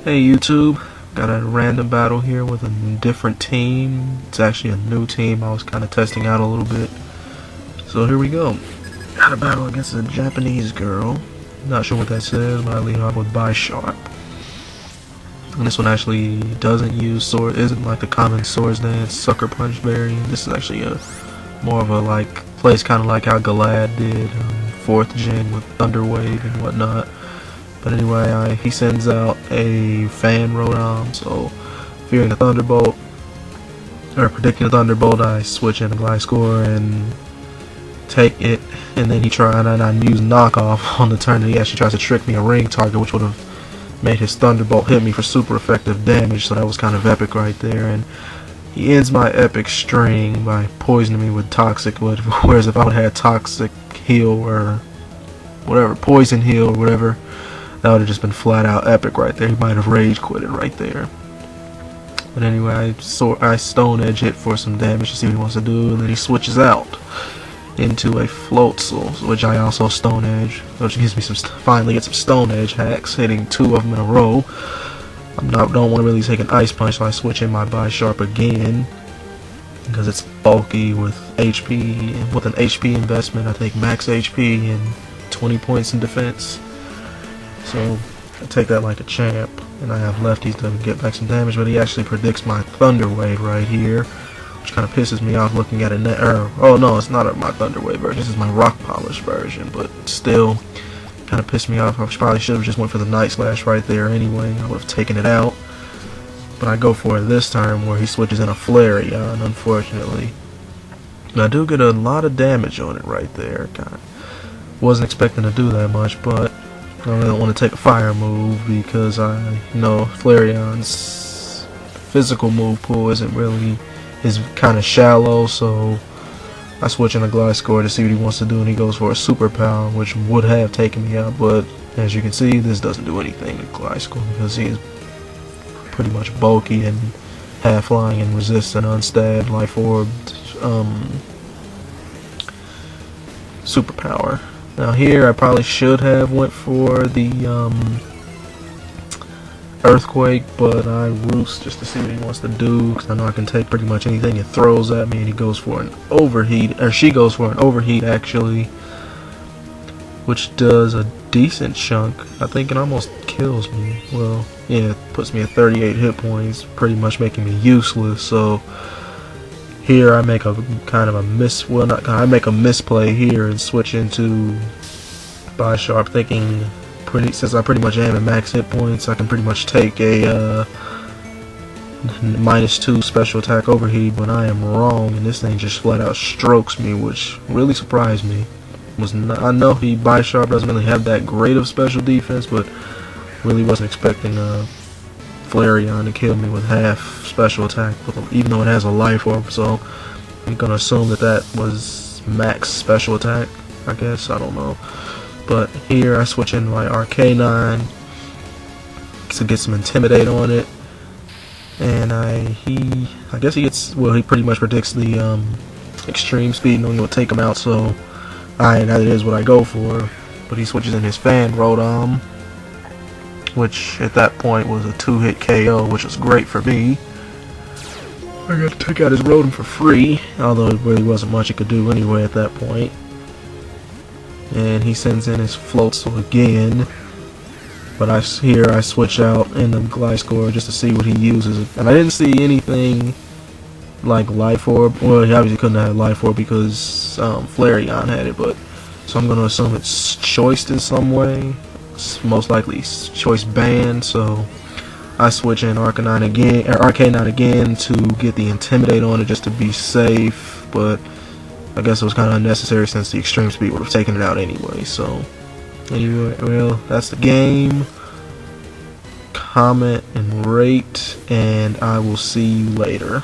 Hey YouTube, got a random battle here with a different team. It's actually a new team I was kind of testing out a little bit. So here we go. Got a battle against a Japanese girl. Not sure what that says, but I lead off with By Sharp. And this one actually doesn't use sword, isn't like the common swords dance, sucker punch variant. This is actually a more of a plays kind of like how Galad did 4th gen with Thunderwave and whatnot. But anyway, he sends out a fan Rodom, so fearing the Thunderbolt, or predicting the Thunderbolt, I switch in the Gliscor and take it, and then he tried, and I use knockoff on the turn, and he actually tries to trick me a ring target, which would have made his Thunderbolt hit me for super effective damage, so that was kind of epic right there. And he ends my epic string by poisoning me with Toxic, whereas if I would have had Toxic Heal or whatever, Poison Heal or whatever, that would have just been flat out epic right there. He might have rage quitted right there. But anyway, I Stone Edge hit for some damage to see what he wants to do, and then he switches out into a Floatzel, which I also Stone Edge, which gives me finally get some Stone Edge hacks, hitting 2 of them in a row. Don't want to really take an Ice Punch, so I switch in my By Sharp again because it's bulky with HP, and with an HP investment, I think max HP and 20 points in defense. So I take that like a champ, and I have lefties to get back some damage, but he actually predicts my Thunder Wave right here, which kind of pisses me off looking at it. Oh no, it's not my Thunder Wave version, this is my Rock Polish version, but still kind of pissed me off. I probably should have just went for the Night Slash right there anyway. I would have taken it out, but I go for it this time where he switches in a Flareon, unfortunately. And I do get a lot of damage on it right there. Wasn't expecting to do that much, but I really don't want to take a fire move because I know Flareon's physical move pool is kind of shallow, so I switch in a Gliscor to see what he wants to do, and he goes for a Super Power, which would have taken me out, but as you can see, this doesn't do anything to Gliscor because he is pretty much bulky and half flying and resistant, unstab, life orb, Super Power. Now here I probably should have went for the Earthquake, but I roost just to see what he wants to do because I know I can take pretty much anything it throws at me, and he goes for an Overheat, or she goes for an Overheat actually, which does a decent chunk. I think it almost kills me. Well, yeah, it puts me at 38 hit points, pretty much making me useless. So here I make a kind of a I make a misplay here and switch into By Sharp, thinking since I pretty much am at max hit points, I can pretty much take a -2 special attack Overheat, but I am wrong, and this thing just flat out strokes me, which really surprised me. I know By Sharp doesn't really have that great of special defense, but really wasn't expecting Flareon to kill me with half special attack, even though it has a life orb, so I'm gonna assume that was max special attack, I guess, I don't know. But here I switch in my Arcanine to get some Intimidate on it, and he pretty much predicts the extreme speed, knowing it will take him out, so that is what I go for. But he switches in his Fan Rodom, which at that point was a 2-hit KO, which was great for me. I got to take out his Rotom for free, although it really wasn't much it could do anyway at that point. And he sends in his Floatzel again, but I switch out in the Gliscor just to see what he uses, and I didn't see anything like Life Orb. Well, he obviously couldn't have Life Orb because Flareon had it, but so I'm going to assume it's choiced in some way. It's most likely choice banned, so I switch in Arcanine again to get the Intimidate on it just to be safe, but I guess it was kind of unnecessary since the extreme speed would have taken it out anyway. So anyway, well, that's the game. Comment and rate, and I will see you later.